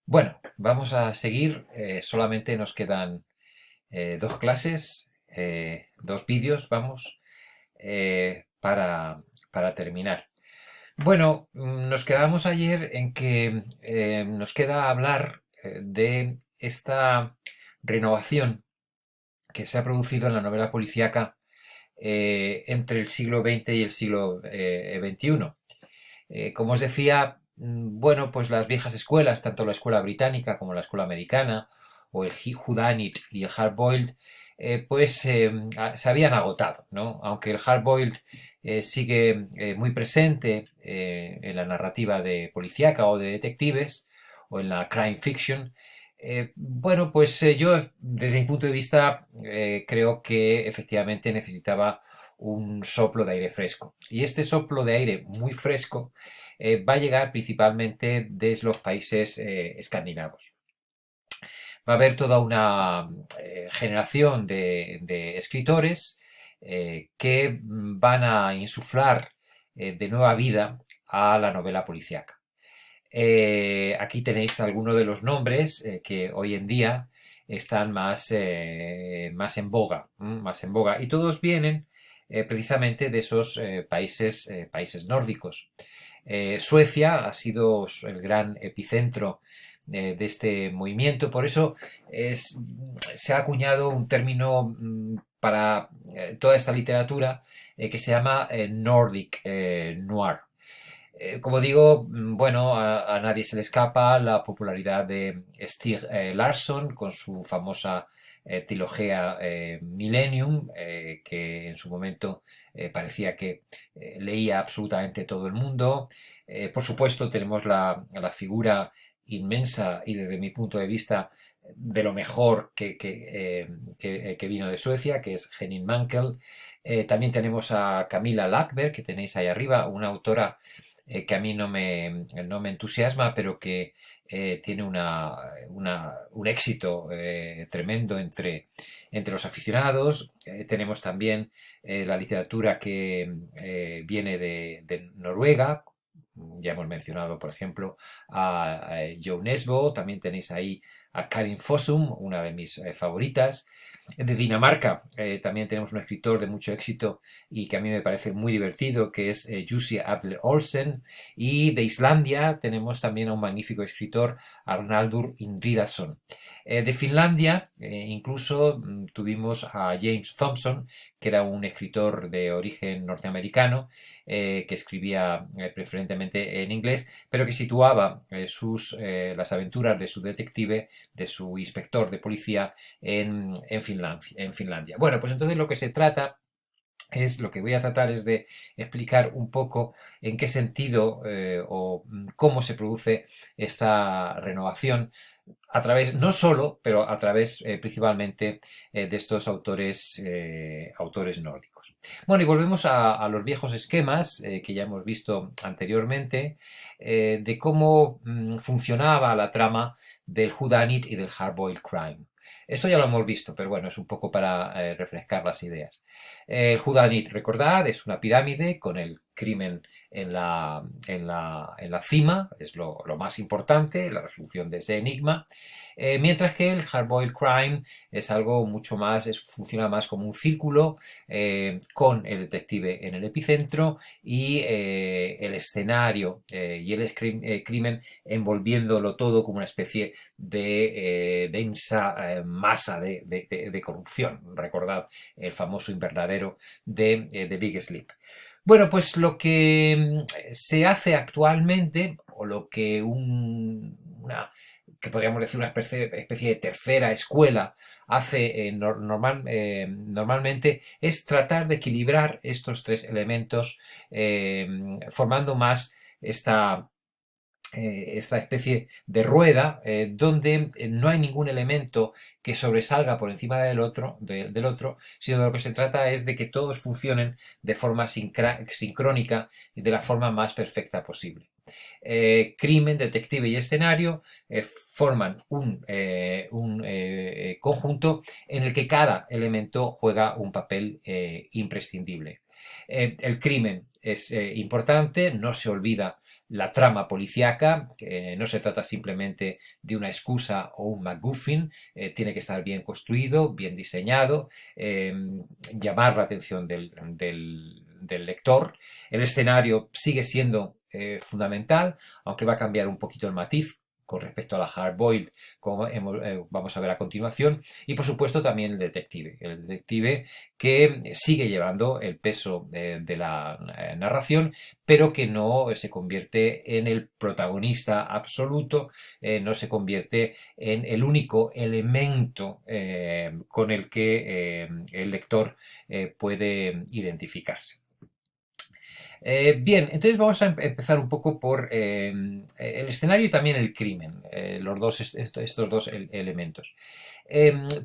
Bueno, vamos a seguir. Solamente nos quedan dos clases, dos vídeos, vamos, para terminar. Bueno, nos quedamos ayer en que nos queda hablar de esta renovación que se ha producido en la novela policíaca entre el siglo XX y el siglo XXI. Como os decía, bueno, pues las viejas escuelas, tanto la escuela británica como la escuela americana, o el Whodunit y el Hardboiled, pues se habían agotado, ¿no? Aunque el Hardboiled sigue muy presente en la narrativa de policíaca o de detectives, o en la crime fiction. Bueno, pues yo, desde mi punto de vista, creo que efectivamente necesitaba un soplo de aire fresco. Y este soplo de aire muy fresco va a llegar principalmente desde los países escandinavos. Va a haber toda una generación de escritores que van a insuflar de nueva vida a la novela policíaca. Aquí tenéis algunos de los nombres que hoy en día están más en boga, más en boga, y todos vienen precisamente de esos países nórdicos. Suecia ha sido el gran epicentro de este movimiento, por eso se ha acuñado un término para toda esta literatura que se llama Nordic Noir. Como digo, bueno, a nadie se le escapa la popularidad de Stieg Larsson con su famosa trilogía Millennium, que en su momento parecía que leía absolutamente todo el mundo. Por supuesto, tenemos la figura inmensa y desde mi punto de vista de lo mejor que vino de Suecia, que es Henning Mankell. También tenemos a Camilla Lackberg, que tenéis ahí arriba, una autora que a mí no me entusiasma, pero que tiene un éxito tremendo entre los aficionados. Tenemos también la literatura que viene de Noruega. Ya hemos mencionado, por ejemplo, a Jo Nesbø. También tenéis ahí a Karin Fossum, una de mis favoritas. De Dinamarca también tenemos un escritor de mucho éxito y que a mí me parece muy divertido, que es Jussi Adler Olsen. Y de Islandia tenemos también a un magnífico escritor, Arnaldur Indridason. De Finlandia incluso tuvimos a James Thompson, que era un escritor de origen norteamericano, que escribía preferentemente en inglés, pero que situaba las aventuras de su detective, de su inspector de policía en Finlandia. Bueno, pues entonces lo que voy a tratar es de explicar un poco en qué sentido o cómo se produce esta renovación a través, no solo, pero a través principalmente de estos autores nórdicos. Bueno, y volvemos a los viejos esquemas que ya hemos visto anteriormente, de cómo funcionaba la trama del whodunit y del hardboiled crime. Esto ya lo hemos visto, pero bueno, es un poco para refrescar las ideas. El whodunit, recordad, es una pirámide con el crimen en la cima, es lo más importante, la resolución de ese enigma, mientras que el hardboiled crime es algo mucho más, funciona más como un círculo con el detective en el epicentro y el escenario y el crimen envolviéndolo todo como una especie de densa masa de corrupción. Recordad el famoso invernadero de Big Sleep. Bueno, pues lo que se hace actualmente, o lo que que podríamos decir una especie de tercera escuela hace normalmente, es tratar de equilibrar estos tres elementos, formando más esta especie de rueda donde no hay ningún elemento que sobresalga por encima del otro, sino de lo que se trata es de que todos funcionen de forma sincrónica y de la forma más perfecta posible. Crimen, detective y escenario forman un conjunto en el que cada elemento juega un papel imprescindible. El crimen es importante, no se olvida la trama policíaca, que no se trata simplemente de una excusa o un MacGuffin, tiene que estar bien construido, bien diseñado, llamar la atención del lector. El escenario sigue siendo fundamental, aunque va a cambiar un poquito el matiz con respecto a la hard-boiled, como vamos a ver a continuación, y por supuesto también el detective que sigue llevando el peso de la narración, pero que no se convierte en el protagonista absoluto, no se convierte en el único elemento con el que el lector puede identificarse. Bien, entonces vamos a empezar un poco por el escenario y también el crimen, estos dos elementos.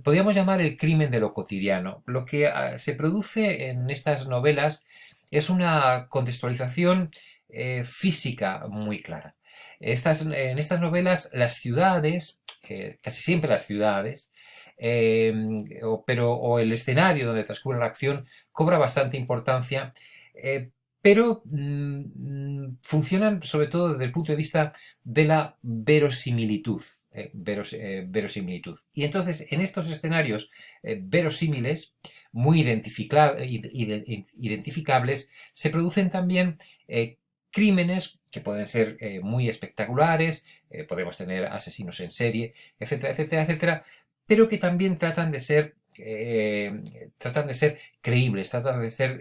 Podríamos llamar el crimen de lo cotidiano. Lo que se produce en estas novelas es una contextualización física muy clara. En estas novelas las ciudades, casi siempre las ciudades, o el escenario donde transcurre la acción cobra bastante importancia, pero funcionan sobre todo desde el punto de vista de la verosimilitud. Verosimilitud. Y entonces, en estos escenarios verosímiles, muy identificables, se producen también crímenes que pueden ser muy espectaculares, podemos tener asesinos en serie, etcétera, etcétera, etcétera, pero que también tratan de ser creíbles, tratan de ser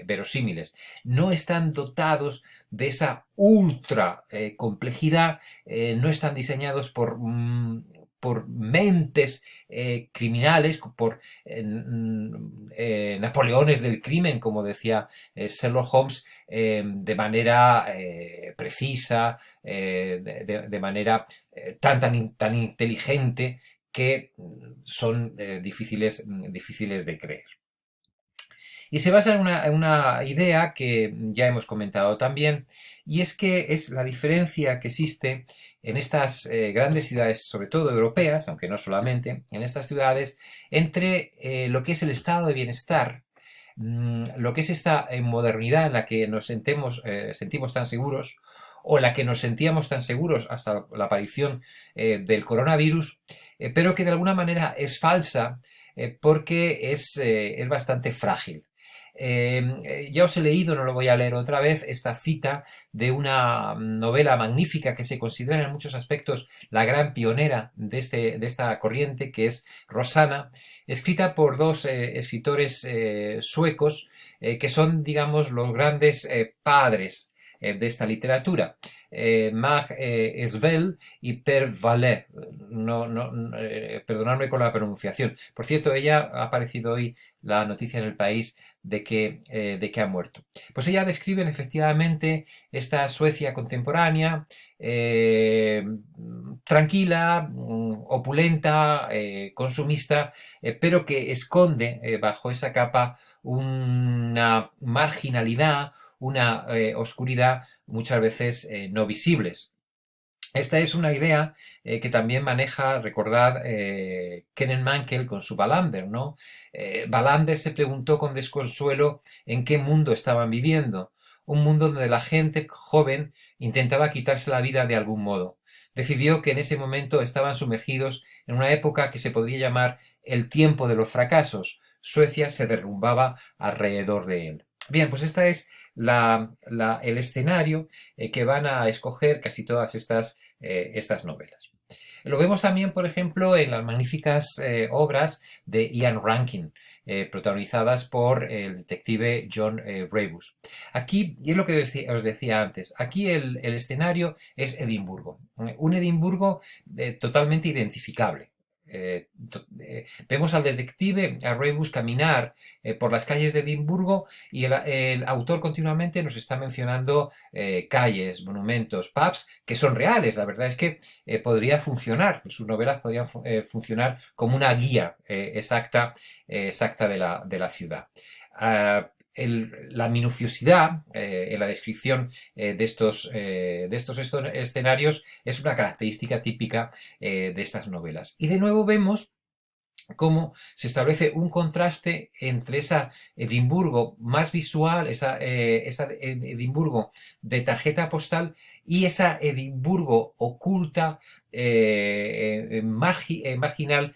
verosímiles. No están dotados de esa ultra complejidad, no están diseñados por mentes criminales, por Napoleones del crimen, como decía Sherlock Holmes, de manera precisa, de manera tan inteligente, que son difíciles de creer. Y se basa en una idea que ya hemos comentado también, y es que es la diferencia que existe en estas grandes ciudades, sobre todo europeas, aunque no solamente, en estas ciudades, entre lo que es el estado de bienestar, lo que es esta modernidad en la que nos sentimos tan seguros, o en la que nos sentíamos tan seguros hasta la aparición del coronavirus, pero que de alguna manera es falsa porque es bastante frágil. Ya os he leído, no lo voy a leer otra vez, esta cita de una novela magnífica que se considera en muchos aspectos la gran pionera de esta corriente, que es Rosanna, escrita por dos escritores suecos que son, digamos, los grandes padres de esta literatura, Mag Svel y Per Valle. Perdonadme con la pronunciación. Por cierto, ella ha aparecido hoy la noticia en El País de que ha muerto. Pues ella describe efectivamente esta Suecia contemporánea, tranquila, opulenta, consumista, pero que esconde bajo esa capa una marginalidad, una oscuridad muchas veces no visibles. Esta es una idea que también maneja, recordad, Kenneth Mankell con su Wallander, ¿no? Wallander se preguntó con desconsuelo en qué mundo estaban viviendo. Un mundo donde la gente joven intentaba quitarse la vida de algún modo. Decidió que en ese momento estaban sumergidos en una época que se podría llamar el tiempo de los fracasos. Suecia se derrumbaba alrededor de él. Bien, pues este es el escenario que van a escoger casi todas estas novelas. Lo vemos también, por ejemplo, en las magníficas obras de Ian Rankin, protagonizadas por el detective John Rebus. Aquí, y es lo que os decía antes, aquí el escenario es Edimburgo. Un Edimburgo totalmente identificable. Vemos al detective, a Rebus, caminar por las calles de Edimburgo y el autor continuamente nos está mencionando calles, monumentos, pubs que son reales. La verdad es que podría funcionar, sus novelas podrían funcionar como una guía exacta de la ciudad. La minuciosidad en la descripción de estos escenarios es una característica típica de estas novelas. Y de nuevo vemos cómo se establece un contraste entre esa Edimburgo más visual, esa Edimburgo de tarjeta postal y esa Edimburgo oculta, marginal,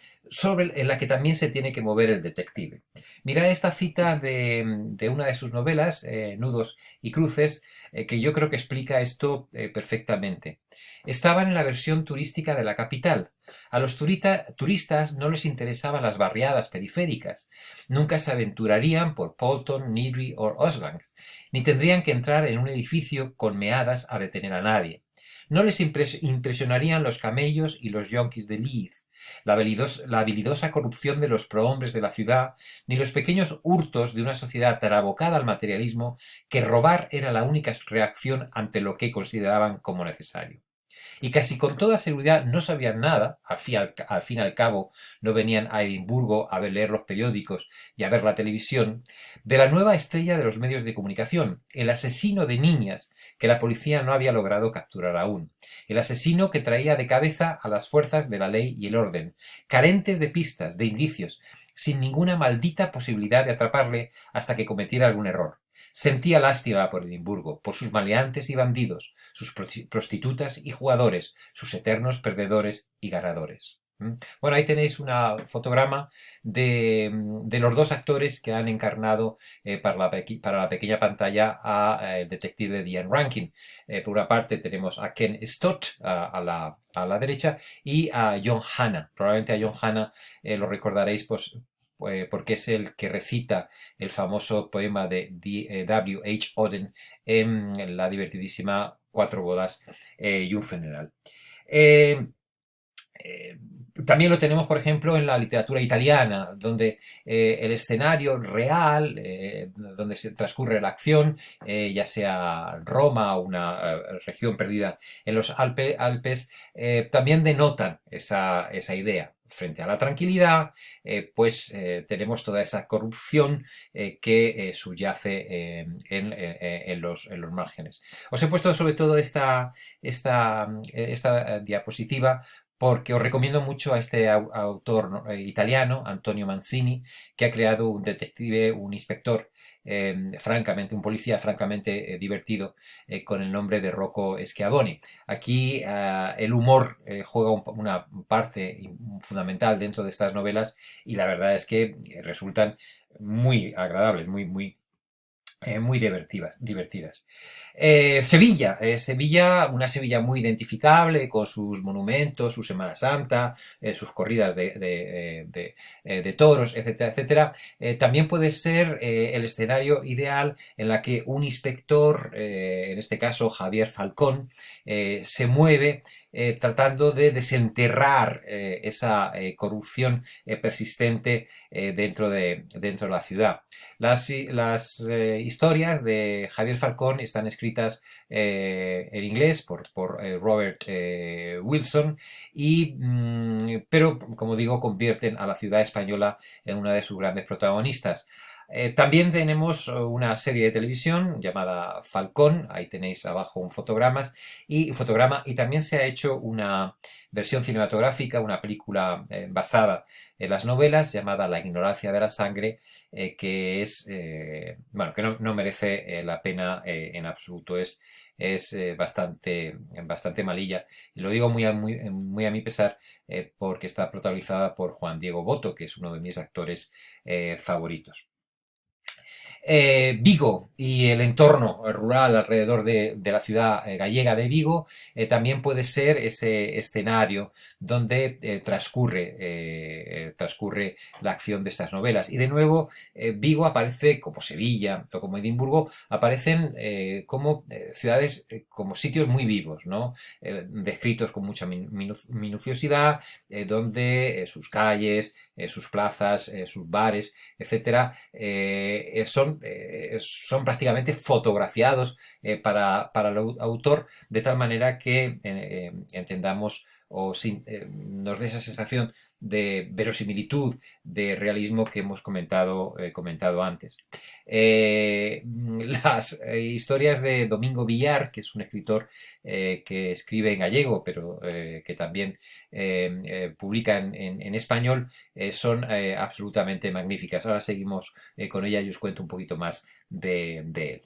en la que también se tiene que mover el detective. Mira esta cita de una de sus novelas, Nudos y Cruces, que yo creo que explica esto perfectamente. Estaban en la versión turística de la capital. A los turistas no les interesaban las barriadas periféricas, nunca se aventurarían por Polton, Newry o Osbank, ni tendrían que entrar en un edificio con meadas a detener a nadie. No les impresionarían los camellos y los yonkis de Leith, la habilidosa corrupción de los prohombres de la ciudad, ni los pequeños hurtos de una sociedad tan abocada al materialismo que robar era la única reacción ante lo que consideraban como necesario. Y casi con toda seguridad no sabían nada, al fin y al cabo no venían a Edimburgo a leer los periódicos y a ver la televisión, de la nueva estrella de los medios de comunicación, el asesino de niñas que la policía no había logrado capturar aún, el asesino que traía de cabeza a las fuerzas de la ley y el orden, carentes de pistas, de indicios, sin ninguna maldita posibilidad de atraparle hasta que cometiera algún error. Sentía lástima por Edimburgo, por sus maleantes y bandidos, sus prostitutas y jugadores, sus eternos perdedores y ganadores. Bueno, ahí tenéis un fotograma de los dos actores que han encarnado para la pequeña pantalla a el detective Ian Rankin. Por una parte tenemos a Ken Stott a la derecha y a John Hannah. Probablemente a John Hannah lo recordaréis porque es el que recita el famoso poema de W. H. Auden en la divertidísima Cuatro bodas y un funeral. Eh, eh, También lo tenemos, por ejemplo, en la literatura italiana, donde el escenario real, donde se transcurre la acción, ya sea Roma o una región perdida en los Alpes, también denotan esa idea. Frente a la tranquilidad, tenemos toda esa corrupción que subyace en los márgenes. Os he puesto sobre todo esta diapositiva porque os recomiendo mucho a este autor, ¿no?, italiano, Antonio Mancini, que ha creado un detective, un inspector, un policía francamente divertido, con el nombre de Rocco Schiavoni. Aquí el humor juega una parte fundamental dentro de estas novelas y la verdad es que resultan muy agradables, muy divertidas. Sevilla, una Sevilla muy identificable con sus monumentos, su Semana Santa, sus corridas de toros, etcétera, etcétera. También puede ser el escenario ideal en la que un inspector, en este caso Javier Falcón, se mueve tratando de desenterrar esa corrupción persistente dentro de la ciudad. Las historias de Javier Falcón están escritas en inglés por Robert Wilson, pero, como digo, convierten a la ciudad española en una de sus grandes protagonistas. También tenemos una serie de televisión llamada Falcón, ahí tenéis abajo un fotograma, y también se ha hecho una versión cinematográfica, una película basada en las novelas llamada La ignorancia de la sangre, que no merece la pena en absoluto, es bastante malilla. Y lo digo muy a mi pesar, porque está protagonizada por Juan Diego Boto, que es uno de mis actores favoritos. Vigo y el entorno rural alrededor de la ciudad gallega de Vigo también puede ser ese escenario donde transcurre la acción de estas novelas. Y de nuevo, Vigo aparece como Sevilla o como Edimburgo, aparecen como ciudades, como sitios muy vivos, ¿no? Descritos con mucha minuciosidad, donde sus calles, sus plazas, sus bares, etcétera, son prácticamente fotografiados para el autor, de tal manera que entendamos nos dé esa sensación de verosimilitud, de realismo que hemos comentado antes. Las historias de Domingo Villar, que es un escritor que escribe en gallego, pero que también publica en español, son absolutamente magníficas. Ahora seguimos con ella y os cuento un poquito más de él.